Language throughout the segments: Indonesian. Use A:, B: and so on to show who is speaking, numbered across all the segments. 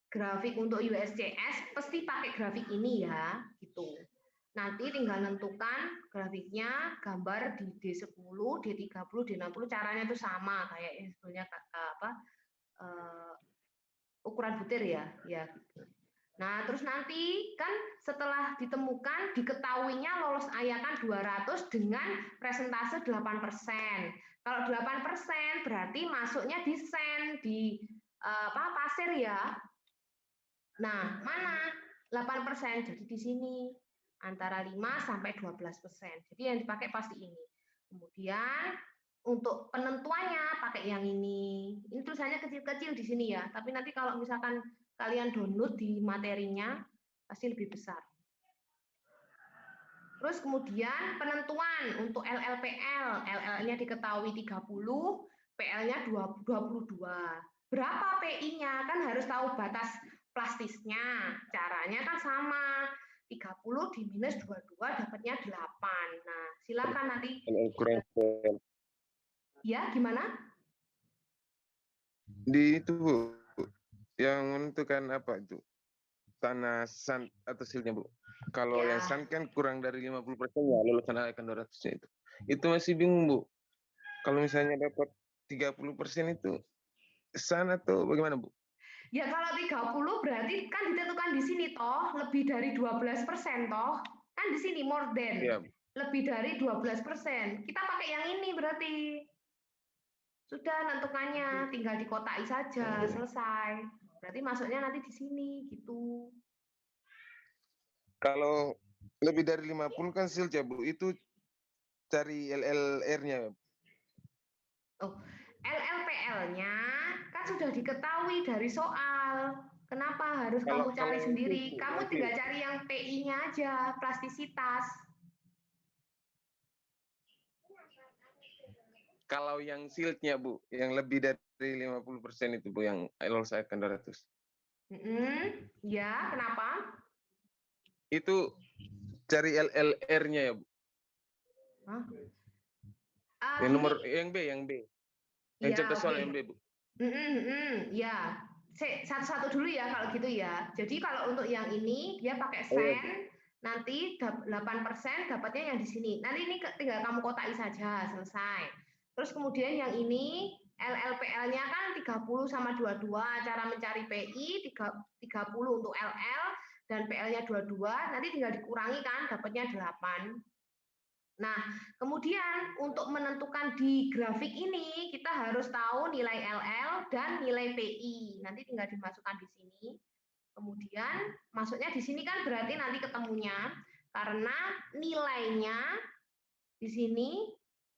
A: grafik untuk USCS pasti pakai grafik ini ya, gitu. Nanti tinggal nentukan grafiknya, gambar di D10, D30, D60, caranya itu sama kayak yang sebetulnya ukuran butir ya, gitu. Nah, terus nanti kan setelah ditemukan diketahuinya lolos AYAKAN 200 dengan presentase 8%. Kalau 8% berarti masuknya di sen, di pasir ya. Nah, mana 8%? Jadi di sini antara 5 sampai 12%. Jadi yang dipakai pasti ini. Kemudian untuk penentuannya pakai yang ini. Ini tulisannya kecil-kecil di sini ya. Tapi nanti kalau misalkan kalian download di materinya pasti lebih besar. Terus kemudian penentuan untuk LLPL. LL-nya diketahui 30, PL-nya 22. Berapa PI-nya? Kan harus tahu batas plastisnya. Caranya kan sama. 30 di minus 22 dapatnya 8. Nah, silakan nanti. Ya, gimana?
B: Di itu, Bu, yang menentukan apa itu? Tanah sand atau silnya, Bu. Kalau yang sand kan kurang dari 50% ya lulusan AYAKAN 200-nya itu. Itu masih bingung, Bu. Kalau misalnya dapat 30% itu sand atau bagaimana, Bu?
A: Ya kalau 30 berarti kan ditentukan di sini toh, lebih dari 12% toh. Kan di sini more than. Ya. Lebih dari 12%. Kita pakai yang ini berarti. Sudah nentukannya, tinggal dikotai saja, selesai. Berarti masuknya nanti di sini gitu.
B: Kalau lebih dari 50 kan silja, Bu. Itu cari LLR-nya.
A: Oh, LLPL-nya kan sudah diketahui dari soal. Kenapa harus kamu cari sendiri? Kamu tinggal cari yang PI-nya aja, plastisitas.
B: Kalau yang shieldnya, Bu, yang lebih dari 50% itu, Bu, yang lolos AYAKAN 200.
A: Ya, kenapa?
B: Itu cari LLR-nya ya, Bu.
A: Hah?
B: Yang nomor yang B. Yang contoh soal yang B, Bu.
A: Ya, satu-satu dulu ya kalau gitu ya. Jadi kalau untuk yang ini dia pakai sen, nanti 8% dapatnya yang di sini. Nanti ini tinggal kamu kotai saja, selesai. Terus kemudian yang ini LLPL-nya kan 30 sama 22, cara mencari PI 30 untuk LL dan PL-nya 22, nanti tinggal dikurangi kan dapatnya 8. Nah, kemudian untuk menentukan di grafik ini kita harus tahu nilai LL dan nilai PI. Nanti tinggal dimasukkan di sini. Kemudian masuknya di sini kan berarti nanti ketemunya karena nilainya di sini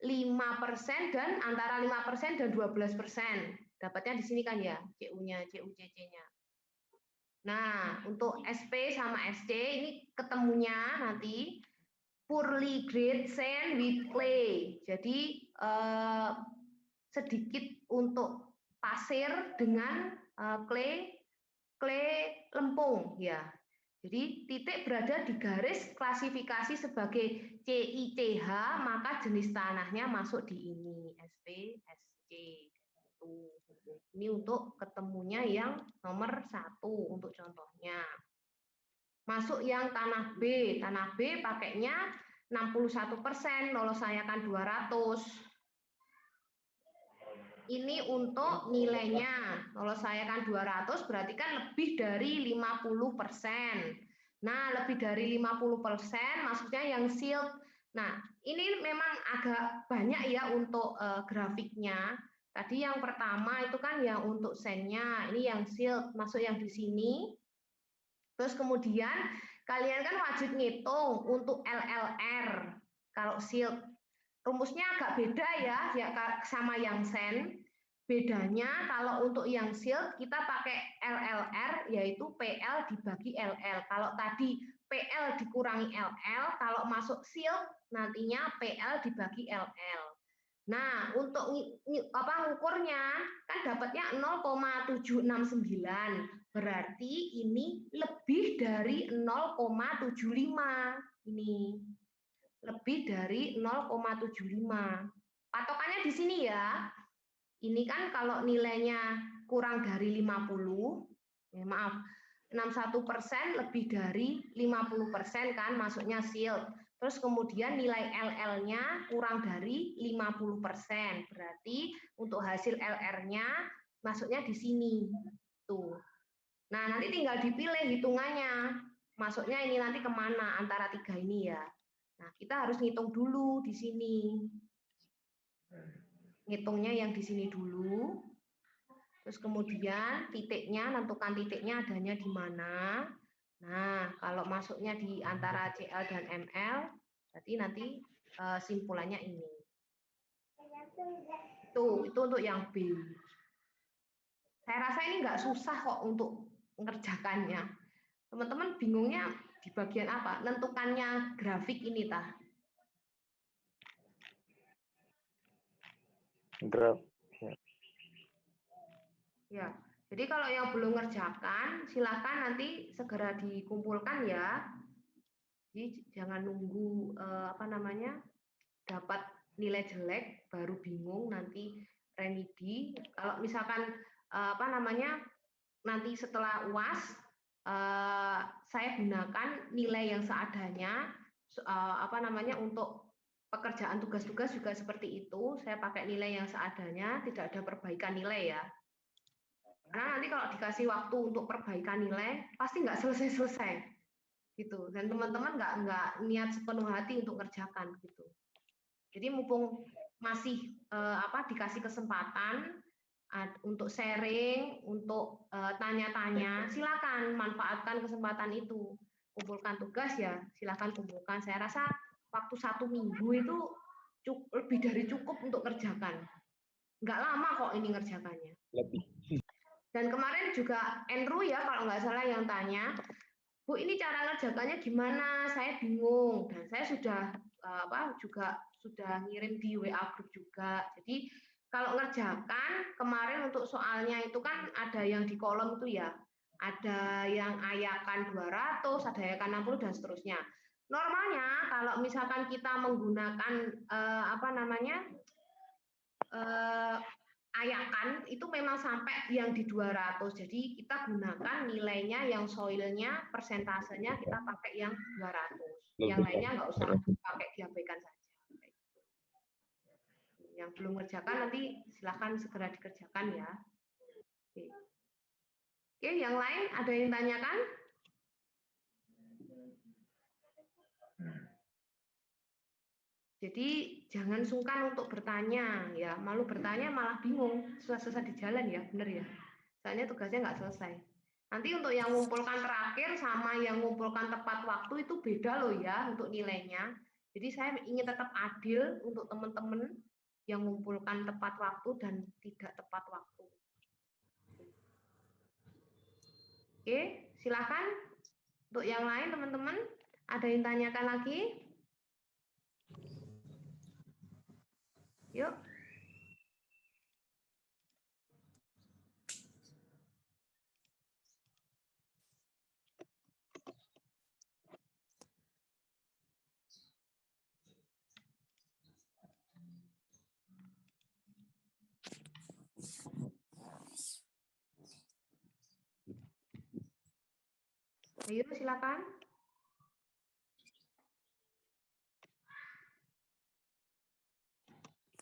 A: 5% dan antara 5% dan 12%. Dapatnya di sini kan ya, CU-nya, CU-CC-nya. Nah, untuk SP sama SC ini ketemunya nanti poorly grade sand with clay. Jadi sedikit untuk pasir dengan clay lempung ya. Jadi titik berada di garis klasifikasi sebagai CICH, maka jenis tanahnya masuk di ini SP, SC. Ini untuk ketemunya yang nomor 1 untuk contohnya. Masuk yang tanah B pakainya 61%, lolos AYAKAN 200. Ini untuk nilainya, lolos AYAKAN 200 berarti kan lebih dari 50%. Nah, lebih dari 50% maksudnya yang shield. Nah, ini memang agak banyak ya untuk grafiknya. Tadi yang pertama itu kan yang untuk sennya, ini yang shield, masuk yang di sini. Terus kemudian kalian kan wajib ngitung untuk LLR. Kalau shield rumusnya agak beda ya sama yang sen. Bedanya kalau untuk yang shield kita pakai LLR yaitu PL dibagi LL. Kalau tadi PL dikurangi LL, kalau masuk shield nantinya PL dibagi LL. Nah, untuk ngukurnya kan dapatnya 0,769. Berarti ini lebih dari 0,75. Ini lebih dari 0,75. Patokannya di sini ya. Ini kan kalau nilainya kurang dari 50, maaf, 61% lebih dari 50% kan masuknya shield. Terus kemudian nilai LL-nya kurang dari 50%. Berarti untuk hasil LR-nya masuknya di sini. Tuh. Nah, nanti tinggal dipilih hitungannya. Masuknya ini nanti kemana antara 3 ini ya. Nah, kita harus ngitung dulu di sini. Ngitungnya yang di sini dulu. Terus kemudian titiknya, tentukan titiknya adanya di mana. Nah, kalau masuknya di antara CL dan ML, berarti nanti simpulannya ini. Itu untuk yang B. Saya rasa ini nggak susah kok untuk mengerjakannya. Teman-teman bingungnya di bagian apa? Nentukannya grafik ini, tah?
C: Graf.
A: Ya, jadi kalau yang belum ngerjakan, silakan nanti segera dikumpulkan ya. Jadi jangan nunggu dapat nilai jelek baru bingung nanti remedi. Kalau misalkan nanti setelah UAS saya gunakan nilai yang seadanya untuk pekerjaan tugas-tugas juga seperti itu. Saya pakai nilai yang seadanya, tidak ada perbaikan nilai ya. Karena nanti kalau dikasih waktu untuk perbaikan nilai, pasti nggak selesai-selesai, gitu. Dan teman-teman nggak niat sepenuh hati untuk ngerjakan, gitu. Jadi mumpung masih dikasih kesempatan untuk sharing, untuk tanya-tanya, silakan manfaatkan kesempatan itu. Kumpulkan tugas ya, silakan kumpulkan. Saya rasa waktu 1 minggu itu lebih dari cukup untuk kerjakan. Nggak lama kok ini ngerjakannya.
B: Lebih.
A: Dan kemarin juga Andrew ya kalau nggak salah yang tanya, Bu ini cara ngerjakannya gimana? Saya bingung dan saya sudah ngirim di WA group juga. Jadi kalau ngerjakan kemarin untuk soalnya itu kan ada yang di kolom itu ya, ada yang ayakan 200, ada ayakan 60 dan seterusnya. Normalnya kalau misalkan kita menggunakan ayakan itu memang sampai yang di 200. Jadi kita gunakan nilainya yang soilnya, persentasenya kita pakai yang 200. Yang lainnya nggak usah pakai, diabaikan saja. Yang belum mengerjakan nanti silahkan segera dikerjakan ya. Oke, yang lain ada yang tanyakan? Jadi jangan sungkan untuk bertanya ya, malu bertanya malah bingung, susah-susah di jalan ya, bener ya. Soalnya tugasnya nggak selesai. Nanti untuk yang ngumpulkan terakhir sama yang ngumpulkan tepat waktu itu beda loh ya untuk nilainya. Jadi saya ingin tetap adil untuk teman-teman yang ngumpulkan tepat waktu dan tidak tepat waktu. Oke, silakan untuk yang lain teman-teman. Ada yang tanyakan lagi? Yuk. Ayo silakan.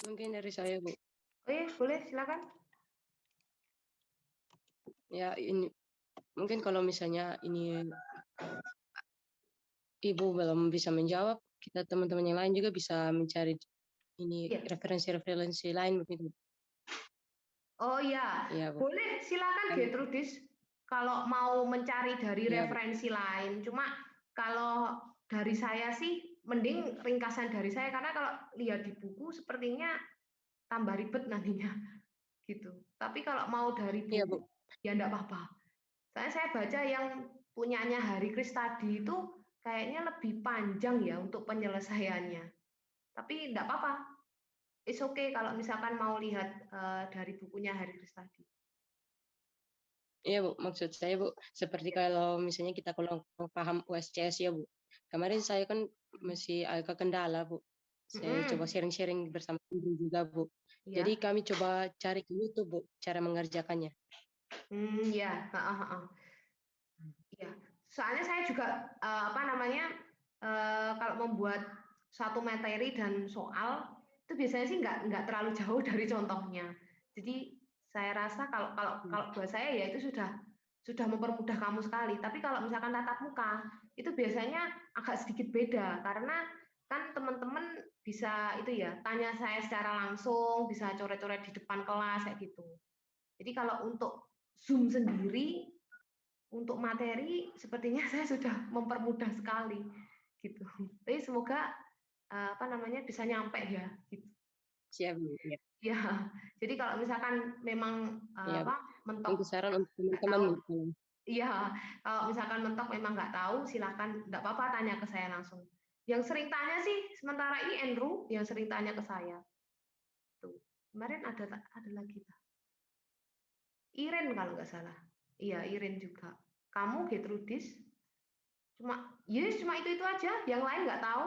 D: Mungkin dari saya, Bu.
A: Oh iya, boleh silakan.
D: Ya, ini mungkin kalau misalnya ini Ibu belum bisa menjawab, kita teman-teman yang lain juga bisa mencari ini referensi-referensi lain begitu.
A: Oh ya,
D: Ya, Bu.
A: boleh silakan Gertrudis kalau mau mencari dari
D: Ya,
A: referensi lain. Cuma kalau dari saya sih mending ringkasan dari saya karena kalau lihat di buku sepertinya tambah ribet nantinya gitu. Tapi kalau mau dari buku
D: ya, Bu.
A: ya enggak apa-apa. Saya baca yang punyanya Hari Kris tadi itu kayaknya lebih panjang ya untuk penyelesaiannya. Tapi enggak apa-apa. It's okay kalau misalkan mau lihat dari bukunya Hari Kris tadi.
D: Iya, Bu. Maksud saya, Bu, seperti kalau misalnya kita kalau paham USCS ya, Bu. Kemarin saya kan masih agak kendala, Bu. Saya coba sharing-sharing bersama Ibu juga, Bu.
A: Ya.
D: Jadi kami coba cari ke YouTube, Bu, cara mengerjakannya.
A: Ya, ya. Soalnya saya juga kalau membuat satu materi dan soal itu biasanya sih nggak terlalu jauh dari contohnya. Jadi saya rasa kalau buat saya ya itu sudah mempermudah kamu sekali. Tapi kalau misalkan tatap muka itu biasanya agak sedikit beda karena kan teman-teman bisa itu ya tanya saya secara langsung, bisa coret-coret di depan kelas kayak gitu. Jadi kalau untuk Zoom sendiri untuk materi sepertinya saya sudah mempermudah sekali gitu. Tapi semoga bisa nyampe ya gitu.
D: Siap, Bu. Ya.
A: Ya. Jadi kalau misalkan memang mentok
D: saran untuk teman-teman.
A: Iya, kalau misalkan mentok memang nggak tahu, silakan nggak apa-apa tanya ke saya langsung. Yang sering tanya sih sementara ini Andrew yang sering tanya ke saya. Tuh, kemarin ada lagi. Iren kalau nggak salah. Iya, Iren juga. Kamu Gertrudis? Cuma itu aja. Yang lain nggak tahu.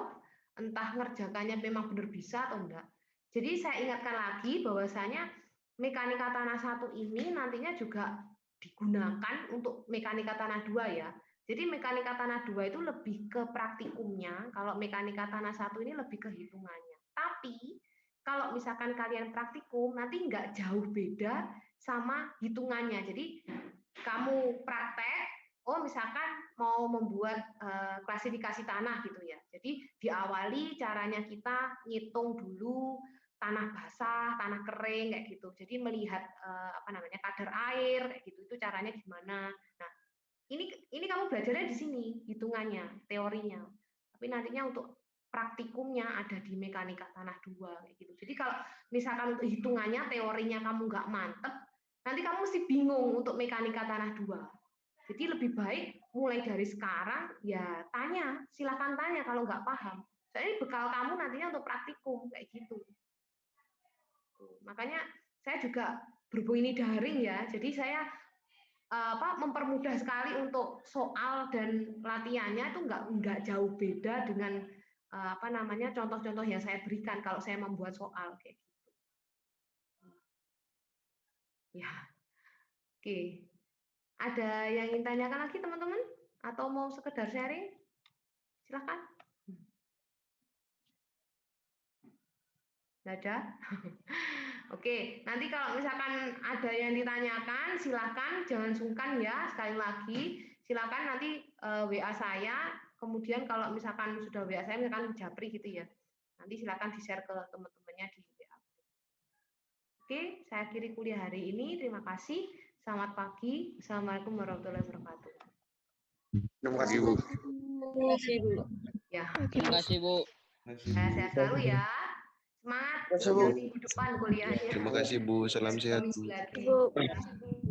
A: Entah ngerjakannya memang benar bisa atau enggak. Jadi saya ingatkan lagi bahwasanya mekanika tanah 1 ini nantinya juga digunakan untuk mekanika tanah 2 ya. Jadi mekanika tanah 2 itu lebih ke praktikumnya, kalau mekanika tanah 1 ini lebih ke hitungannya. Tapi kalau misalkan kalian praktikum nanti nggak jauh beda sama hitungannya. Jadi kamu praktek, misalkan mau membuat klasifikasi tanah gitu ya. Jadi diawali caranya kita ngitung dulu tanah basah, tanah kering kayak gitu. Jadi melihat kadar air kayak gitu. Itu caranya gimana. Nah, ini kamu belajarnya di sini, hitungannya, teorinya. Tapi nantinya untuk praktikumnya ada di mekanika tanah 2 kayak gitu. Jadi kalau misalkan untuk hitungannya, teorinya kamu nggak mantep, nanti kamu mesti bingung untuk mekanika tanah 2. Jadi lebih baik mulai dari sekarang ya silakan tanya kalau nggak paham. Soalnya bekal kamu nantinya untuk praktikum kayak gitu. Makanya saya juga berhubung ini daring ya, jadi saya mempermudah sekali untuk soal dan latihannya itu nggak jauh beda dengan contoh-contoh yang saya berikan kalau saya membuat soal kayak gitu. Ya, oke. Ada yang ingin tanyakan lagi teman-teman? Atau mau sekedar sharing? Silakan. Nggak ada? Oke, nanti kalau misalkan ada yang ditanyakan, silakan jangan sungkan ya. Sekali lagi, silakan nanti WA saya. Kemudian kalau misalkan sudah WA saya, misalkan Japri gitu ya. Nanti silakan di-share ke teman-temannya di WA. Oke, saya akhiri kuliah hari ini. Terima kasih. Selamat pagi. Assalamualaikum warahmatullahi wabarakatuh.
B: Terima kasih, Bu.
D: Terima kasih, Bu.
A: Ya.
C: Terima kasih, Bu.
A: Sehat selalu ya. Semangat. Nanti minggu depan kuliahnya.
B: Terima kasih, Bu. Salam sehat, Bu.
A: Lagi.